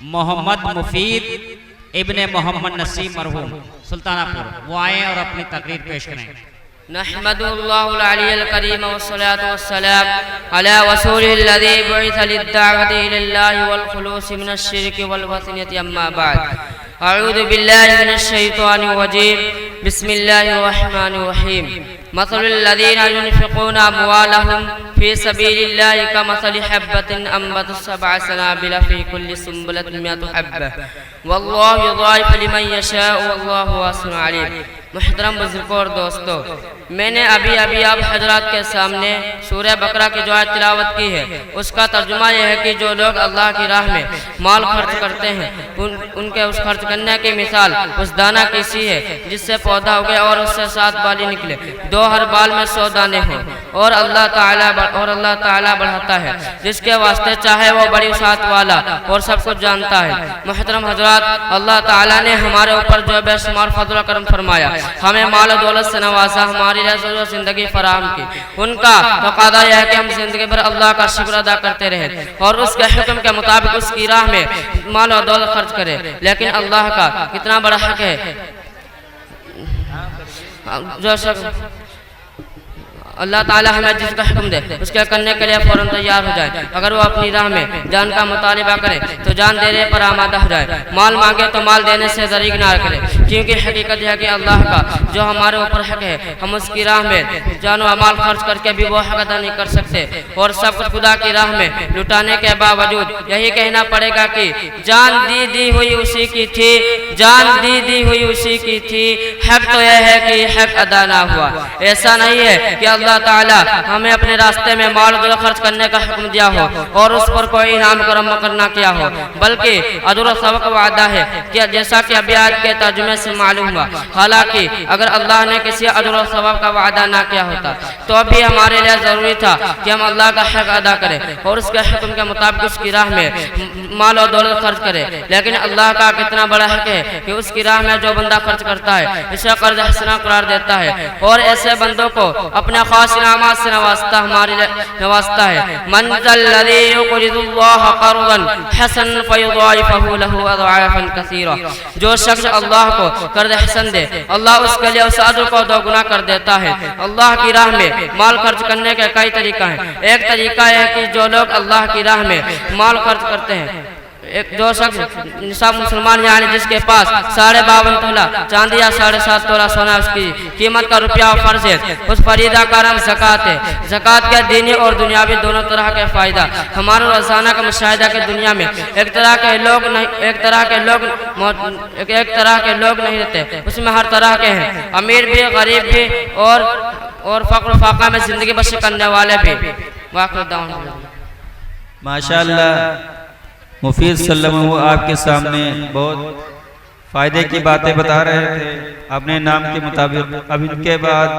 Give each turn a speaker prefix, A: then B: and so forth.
A: मोहम्मद मुफीद इब्ने मोहम्मद नसीम मरहूम सुल्तानापुर, वो आए और अपनी तकरीर पेश करें।
B: नहमदुल्लाहुल अलियल करीम वस्सलातु वस्सलाम अला रसूलिल्लज़ी बुइसा लिद्दाअवति इलल्लाहि वल खुलूसी मिनश शिर्क वल वतनियति अम्मा बाद। अऊज़ु बिल्लाहि मिनश शैतानिर रजीम। बिस्मिल्लाहिर रहमानिर रहीम। मसलुल्लज़ीना युनफ़िक़ूना अम्वालहुम फ़ी सबीलिल्लाहि कमसलि हब्बतिन अंबतत सबअ सनाबिला फ़ी कुल्लि सुंबलतिन मिअतु हब्बह वल्लाहु युज़ाइफ़ु लिमन यशाअ वल्लाहु वासिउन अलीम। मुहतरम बुजुर्गों और दोस्तों, मैंने अभी आप हजरात के सामने सूरह बकरा की जो आयत तिलावत की है, उसका तर्जुमा यह है कि जो लोग अल्लाह की राह में माल खर्च करते हैं, उनके उस खर्च करने की मिसाल उस दाना की सी है जिससे पौधा उगे और उससे 7 बाली निकले, 2 हर बाल में 100 दाने हों, और अल्लाह ताला बढ़ाता है जिसके वास्ते चाहे वो बड़ी वसाअत वाला और सब कुछ जानता है। मुहतरम हजरात, अल्लाह ताला ने हमारे ऊपर जो बेशुमार फज़ल करम फरमाया, हमें माल और दौलत से नवाजा, हमारी लिए जिंदगी फराहम की, उनका तकादा यह है कि हम जिंदगी भर अल्लाह का शुक्र अदा करते रहें और उसके हुक्म के मुताबिक उसकी राह में माल और दौलत खर्च करें। लेकिन अल्लाह का कितना बड़ा हक है, जो शख्स अल्लाह ताला हमें जिसका हुक्म दे उसके करने के लिए फौरन तैयार हो जाए। अगर वो अपनी राह में जान का मुतालिबा करे तो जान देने पर आमादा हो जाए। माल मांगे तो माल देने से ज़रीग ना करे, क्योंकि हकीकत है कि अल्लाह का जो हमारे ऊपर हक है, हम उसकी राह में जान व माल खर्च करके भी वो हक अदा नहीं कर सकते। और सब कुछ खुदा की राह में लुटाने के बावजूद यही कहना पड़ेगा कि जान दी हुई उसी की थी, जान दी हुई उसी की थी। हक तो यह है कि हक अदा ना हुआ। ऐसा नहीं है कि अल्लाह ताला हमें अपने रास्ते में माल दौलत खर्च करने का हुक्म दिया हो और उस पर कोई इनाम करम करना किया हो, बल्कि अजर और सवाब का वादा है कि जैसा कि अभी आज के तर्जुमे से मालूम हुआ। हालांकि अगर अल्लाह ने किसी अजर और सवाब का वादा ना किया होता तो भी हमारे लिए जरूरी था कि हम अल्लाह का हक अदा करें और उसके हुक्म के मुताबिक उसकी राह में माल और दौलत खर्च करें। लेकिन अल्लाह का कितना बड़ा हक है कि उसकी राह में जो बंदा खर्च करता है इसे कर्ज हसना करार देता है और ऐसे बंदों को अपने खास इनामात से नवाजता है। मंज़ल्लज़ी युक़रिज़ुल्लाह क़र्ज़न हसनन फ़युज़ाइफ़हु लहु अज़आफ़न कसीरा। जो शख्स अल्लाह को कर्ज हसन दे, अल्लाह उसके लिए उस अजर को 2 गुना कर देता है। अल्लाह की राह में माल खर्च करने के कई तरीका हैं। एक तरीका है कि जो लोग अल्लाह की राह में माल खर्च करते हैं, एक जो शख्स निसाब मुसलमान यानी जिसके पास 52.5 तोला चांदी या 7.5 तोला सोना उसकी कीमत का रुपया फर्ज है, उस फरीदा का नाम ज़कात है। ज़कात के दीनी और दुनियावी दोनों तरह के फ़ायदा हमारे रोज़ाना का मुशाहिदा के दुनिया में एक तरह के लोग नहीं रहते, उसमें हर तरह के हैं, अमीर भी गरीब भी और फ़क्र फाका में ज़िंदगी बसर करने वाले भी।
C: माशाअल्लाह मुफीद सल्लल्लाहु आपके सामने बहुत फ़ायदे की बातें बता रहे थे अपने नाम के मुताबिक। अब इनके बाद